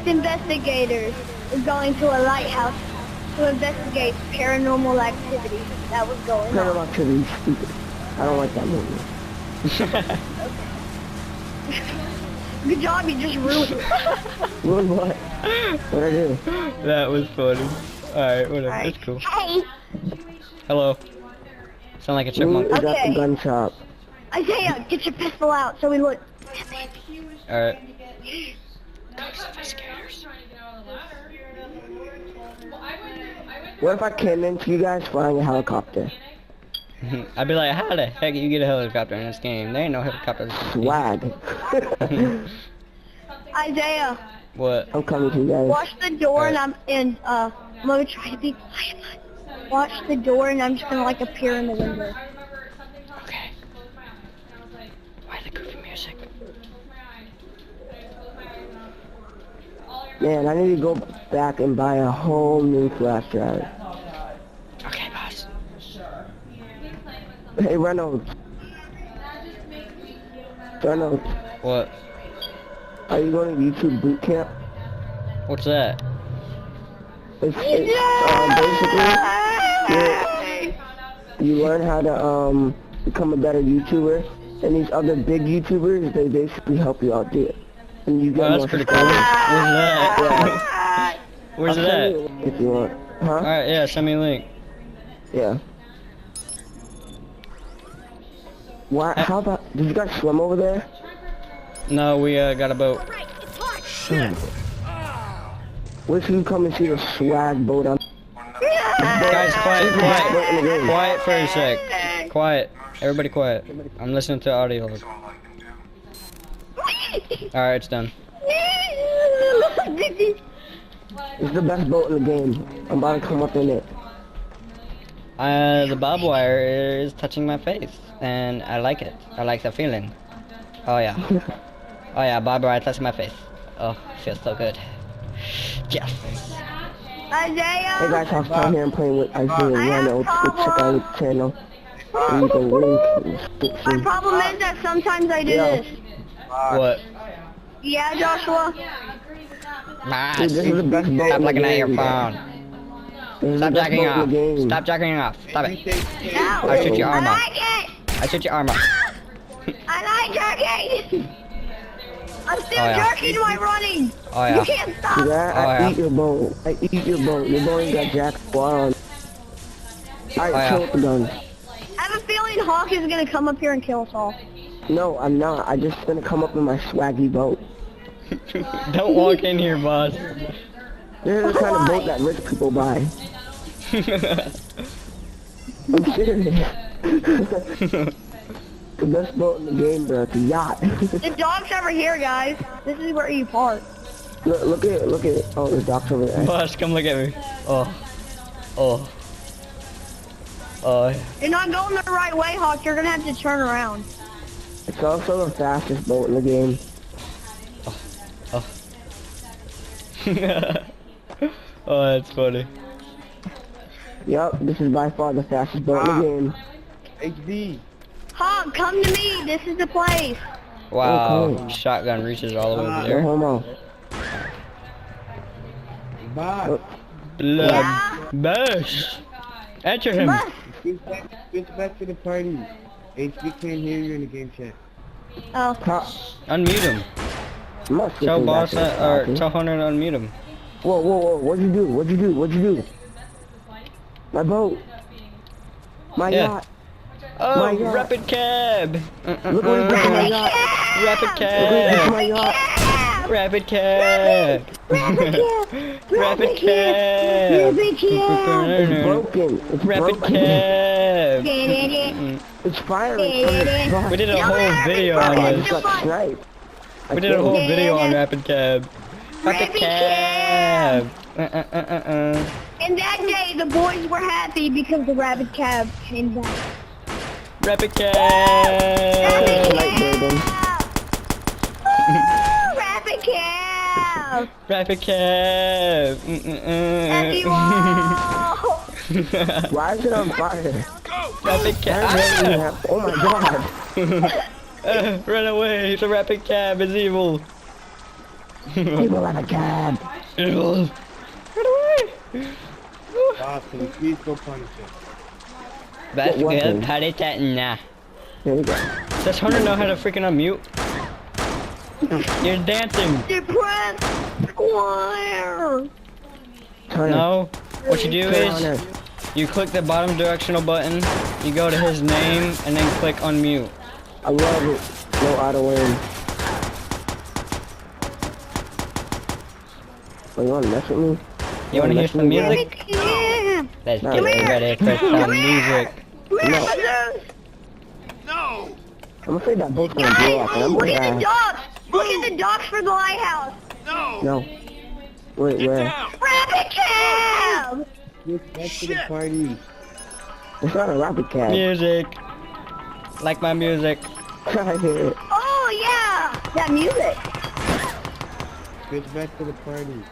investigators is going to a lighthouse to investigate paranormal activity that was going on. Paranormal Activity is stupid. I don't like that movie. Good job, you just ruined it. Ruined what? What'd I do? That was funny. Alright, whatever. Alright. It's cool. Hey, Hello. Sound like a chipmunk. Is at Okay. the gun shop. Isaiah, get your pistol out so we look. Alright. What if I came into you guys flying a helicopter? I'd be like, how the heck you get a helicopter in this game? There ain't no helicopters. Swag. Isaiah, What? I'm coming to you guys. watch the door I'm gonna try to be quiet. Watch the door and I'm just gonna like appear in the window. Okay. Why the goofy music? Man, I need to go back and buy a whole new flash drive. Okay, boss. Hey, Reynolds. Reynolds, What? are you going to YouTube boot camp? What's that? It's basically, you learn how to become a better YouTuber, and these other big YouTubers, they basically help you out do it. And you get Oh, more that's pretty cool. Where's Yeah. that? Where's I'll send that? you a link if you want. Huh? Alright, yeah, send me a link. Yeah. Why? How about? Did you guys swim over there? No, we got a boat. Wait till you come and see the swag boat on. Guys, quiet, quiet. Boat in the game. Quiet for a sec. Quiet. Everybody quiet. I'm listening to audio. Alright, it's done. It's the best boat in the game. I'm about to come up in it. The barbed wire is touching my face, and I like it. I like the feeling. Oh yeah. Oh yeah, barbed wire touching my face. Oh, feels so good. Yes. Isaiah! Hey guys, how's Tom here? I'm playing with Isaiah Reynolds. Go check out his channel. Leave a link in the My description. problem is that sometimes I do Yeah. this. What? Yeah, Joshua? Boss, Dude, this is the best boat stop in the looking at your game. phone. This is the Stop best jacking boat off. in the game. Stop jacking off. Stop it. No. I'll shoot your arm I off. like it! I'll shoot your arm off. I like jerking! I'm still Oh, yeah. jerking while running! Oh yeah. You can't stop! Yeah, Oh, I yeah. eat your boat. I eat your boat. Your boat ain't got jack on. Alright, yeah. kill with the gun. I have a feeling Hawk is gonna come up here and kill us all. No, I'm not. I just gonna come up in my swaggy boat. Don't walk in here, boss. This is the kind of boat that rich people buy. I'm serious. The best boat in the game, bro. It's a yacht. The dog's over here, guys. This is where you park. Look at it. Oh, the dock's over there. Boss, come look at me. Oh. Oh. Oh. You're not going the right way, Hawk. You're gonna have to turn around. It's also the fastest boat in the game. Oh. Oh, that's funny. Yup, this is by far the fastest boat in the game. HD. Hawk, come to me. This is the place. Wow. Okay. Shotgun reaches all the way over No there. homo. Bye. Blood. Yeah? Bash. Enter him. Bus. Switch back to the party. HD can't hear you in the game chat. Oh. Unmute him. Must get Tell me back boss to the or party. tell Hunter to unmute him. Whoa, what'd you do? What'd you do? My boat. My Yeah. yacht. Oh, My yacht. rapid cab. Look what he did to my yacht. Rapid Look what he did to cab. my yacht. Rapid cab. Rapid cab. Rapid cab. Rapid cab. It's broken. It's Rapid broken. cab. It's firing from the front. We did a whole video on I this. just got sniped. We did a whole video on rapid cab. Rapid Rapid cab. And that day, the boys were happy because the rabbit cab came back. Rapid Night, cab. baby. Rapid cab. Rapid cab. Happy wall. Why is it on fire? Rapid Why is it cab. on- Oh my god. Run away. The rapid cab is evil. People have a cab. Boss, can you please go punish him? That's What good. weapon? Party chat, nah. There you go. Does Hunter know how to freaking unmute? You're dancing. Depressed square. Hunter. No. What you do Hey, is Hunter. you click the bottom directional button, you go to his name, and then click unmute. I love it. No auto aim. Oh, you wanna mess with me? You wanna hear some music? Yeah. Let's No, get man. ready for some music. No. No! I'm afraid that boat's gonna blow up, and I'm Look gonna at the die. docks! Look at the docks for the lighthouse! No! No. Wait, Get where? down! Rabbit cab! Get back to the Shit. party. It's not a rapid cab. Music. Like my music. I hear it. Oh yeah! That music! Get back to the party.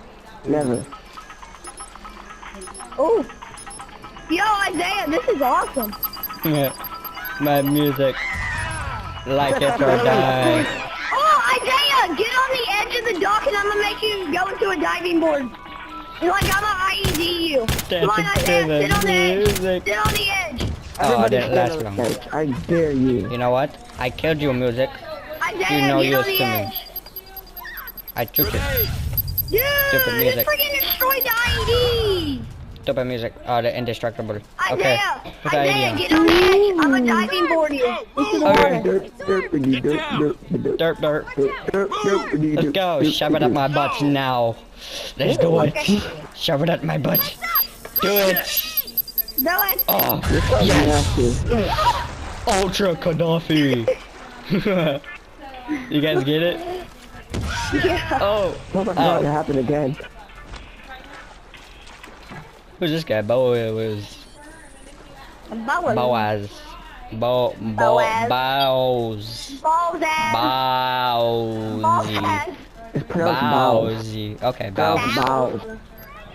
Never. Oh! Yo, Isaiah, this is awesome! My music. Like it or die. Oh, Isaiah, get on the edge of the dock and I'm gonna make you go into a diving board. And like I'm gonna IED you. Come on, Dancing to Isaiah, the sit on the edge. music. Sit on the edge. Oh, I Everybody didn't stand last on long. the fence. I dare you. You know what? I killed you, music. Isaiah, You know get you're on the to me. edge. I took it. Grenade! Dude, Stupid this music. freaking destroyed the IED. Stupid music. Oh, the indestructible. Okay. Isaiah, What's the Isaiah, idea? get on the edge. I'm gonna diving board you into the Okay. water. Derp, derpity, derp, derp, derp, Derp, derp. derp, derpity, Let's derp, go. derp, Shove it up my butt now. Let's do it. Okay. Shove it up my butt. Do it. Do it. Oh, You're so nasty. Ultra Gaddafi. You guys get it? Yeah. Oh. Oh my god, it happened again. Who's this guy? Boaz. Boaz. Boaz. Boaz. Boaz. Balls ass. Balls Bowsy. ass. It's pronounced bows. Bowsy. Okay, Bows. Bows. Bows.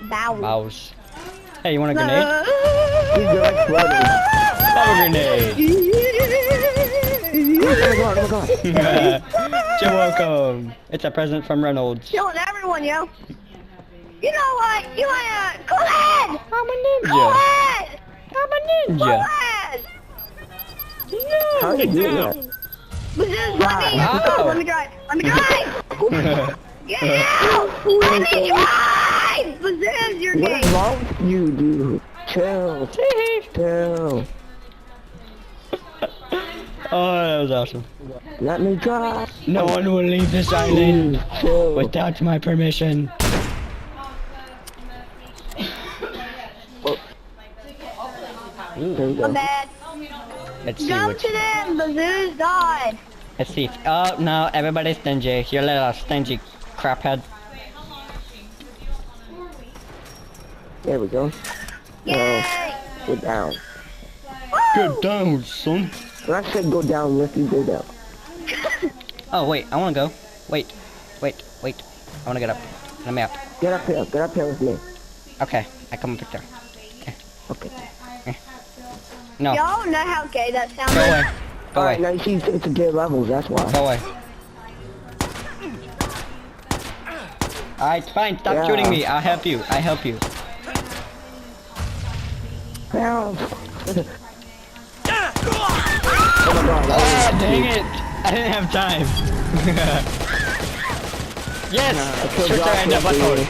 Bows. Bows. Hey, you want a grenade? These are exploding. Love a grenade. Oh my god, oh my god. You're welcome. It's a present from Reynolds. Killing everyone, yo. You know what? You wanna go ahead. I'm a Go ninja. ahead. I'm a Go ninja. ahead. How did you do that? Let me Wow. let me drive. Let me drive. Get out. Let me drive. Bazooz, you're What gay. is wrong with you, dude? Chill. Chill. Oh, that was awesome. Let me drive. No one will leave this island Chill. without my permission. There you My go. bad. Let's see Go which. to them. Bazooz died. Let's see. Oh no, everybody's stingy. You little stingy craphead. There we go. Yay. Go down. Get down, son. When I said go down, let you go down. Oh wait, I wanna go. Wait. I wanna get up. Let me up. Get up here with me. Okay, I come up there. Okay. No, Y'all know how gay that sounds. go away. Go Alright, away. now you see it's a gay levels, that's why. Go away. Alright, fine. Stop Yeah. shooting me. I'll help you. I help you. Help! Oh my god, Ah, that dang it! I didn't have time. Yes! killed Shoot her in the Joshua, butthole. dude.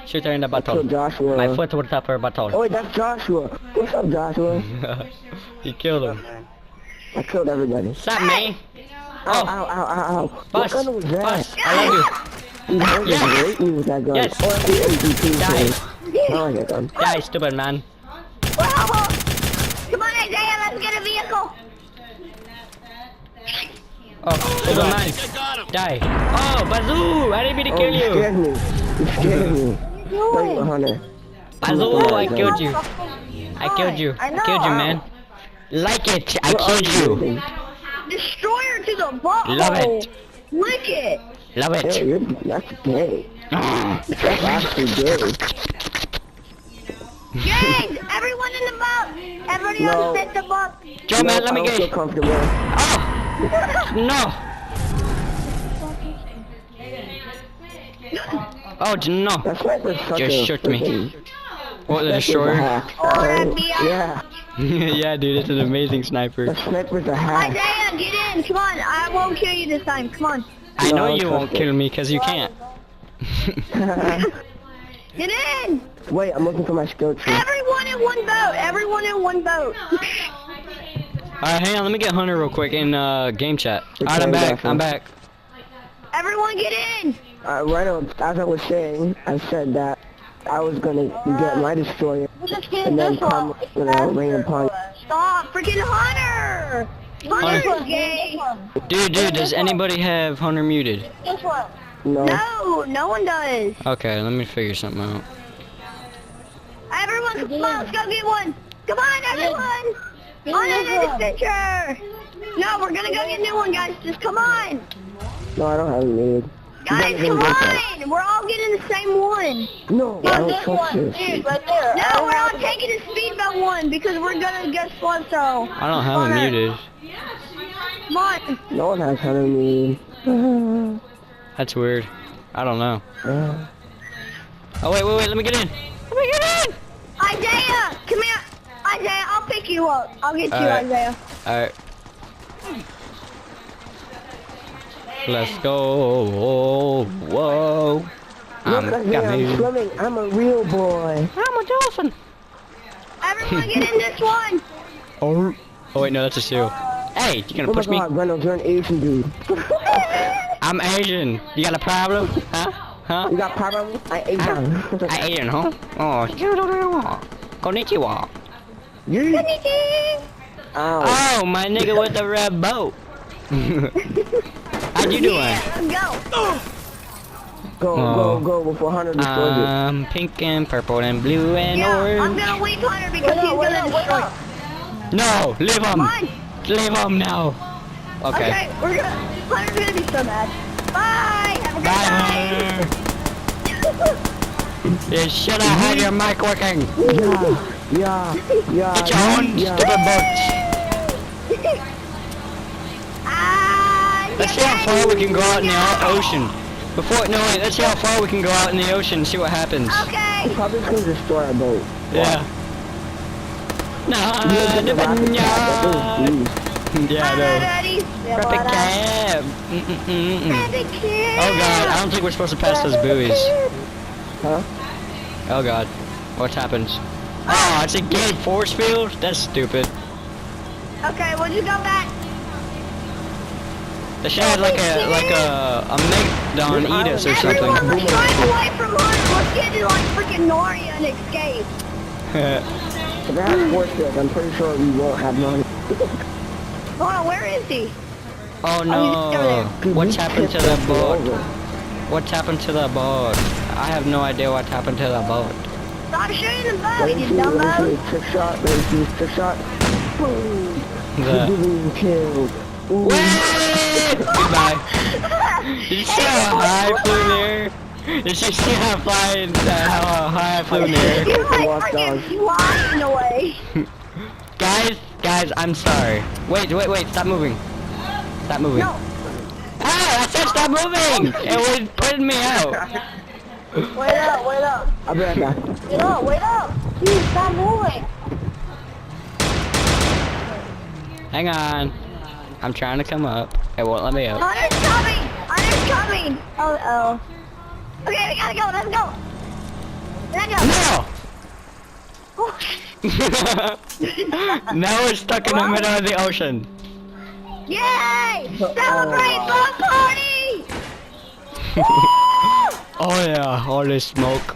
Shoot her in the killed butthole. Joshua. My foot would tap her Oh butthole. wait, that's Joshua. What's up, Joshua? He killed him. I killed everybody. Stop me! Ow, Oh, ow, ow, ow, ow. What Bus! gun was that? Bus! I love you! You heard Yes. me rape me with that gun. Yes. Oh, that's the APC Die! thing. I like that gun. Die, stupid man! Wow. Come on, Isaiah. Let's get a vehicle. Oh, stupid man! I got him! Die! Oh, Bazoo! I didn't mean to Oh, kill you you! scared me. You scared me. Wait, Hunter. Bazoo, I killed you! I killed you! I I know. killed you, man! Like it! I killed you! Destroy her to the butthole. Love it! Lick it. Love Yeah, it! that's gay. Ah. That's actually gay. Gang, everyone in the boat. Everybody No. else sit the boat. Joe, man, let I me don't get feel it! comfortable. Oh! No! Oh, no. That sniper's such Just a shook me. freaking- What, the that thing's a destroyer? hack. Or FBI. Yeah, Yeah, dude, it's an amazing that sniper. sniper's a hack. Isaiah, get in. Come on. I won't kill you this time. Come on. I No, know I don't you won't trust it. kill me because you can't. Get in. Wait, I'm looking for my skill tree. Everyone in one boat. Everyone in one boat. Alright, hang on, let me get Hunter real quick in game chat. Alright, I'm Okay, back, gotcha. I'm back. Everyone get in. Right on, as I was saying, I said that I was gonna get my destroyer and then come, rain upon. Stop. Freaking Hunter. Hunter's gay. Dude, does anybody have Hunter muted? No. No, no one does. Okay, let me figure something out. Everyone, come on, let's go get one. Come on, everyone. On an adventure. No, we're gonna go get a new one, guys. Just come on. No, I don't have it muted. Guys, You come gotta get that. on. We're all getting the same one. No, I don't trust this. right there. No, we're all taking the speedboat one because we're gonna get Slunto. I don't have him muted. Come on. No one has Hunter muted. That's weird. I don't know. Uh, Oh, wait, let me get in. Let me get in! Isaiah, come here. Isaiah, I'll pick you up. I'll get you, Alright. Isaiah. Alright. Let's go. Whoa. Look at me, I'm swimming. I'm a real boy. I'm a dolphin. Everyone get in this one. Oh wait, no, that's a seal. Hey, you gonna Oh my push me? god, Reynolds, you're an Asian dude. I'm Asian. You got a problem? Huh? You got problem? I Asian. I Asian, huh? Oh, konnichiwa. You? Ow. Oh, my nigga with the red boat. How you doing? Yeah, let's go. Go before Hunter destroys it. Pink and purple and blue and Yeah, I'm orange. gonna leave Hunter because he's gonna destroy. No, leave him. Come on. Leave him now. Okay. Okay, we're gonna. Hunter's gonna be so mad. Bye. Have a good Bye. night. You should have had your mic working. Yeah. Get your own stupid boat. Let's see how far we can go out in the ocean. Let's see how far we can go out in the ocean and see what happens. Okay. He's probably just gonna destroy our boat. Yeah. Yeah, I know. Perfect cab. Oh god, I don't think we're supposed to pass those buoys. Huh? Oh god, what happens? Oh, it's a gay force field? That's stupid. Okay, we'll just go back. They should have like a Megalodon eat us or something. Everyone, let's drive away from Hunter. Let's get to like freaking Narnia and escape. If I have force field, I'm pretty sure we won't have money. Hold on, where is he? Oh he's over no! there. What's happened to the boat? What's happened to the boat? I have no idea what happened to the boat. Stop shooting the boat, Let you me see, dumbo. trick shot, let me see, trick shot. Boom. The... Boom, killed. Ooh. Wait! Goodbye. Did you see how high I flew there? Did you see how high I flew there? You're like Walk freaking dogs. flying away. Guys, I'm sorry. Wait, stop moving. Stop moving. No. Ah, I said stop moving! It was putting me out. Wait up. I'll be right back. Wait up. Dude, stop moving. Hang on. I'm trying to come up. It won't let me up. Hunter's coming. Oh. Okay, we gotta go. Let's go. No! Now we're stuck in the middle of the ocean. Yay! Celebrate boat party! Oh yeah, all this smoke.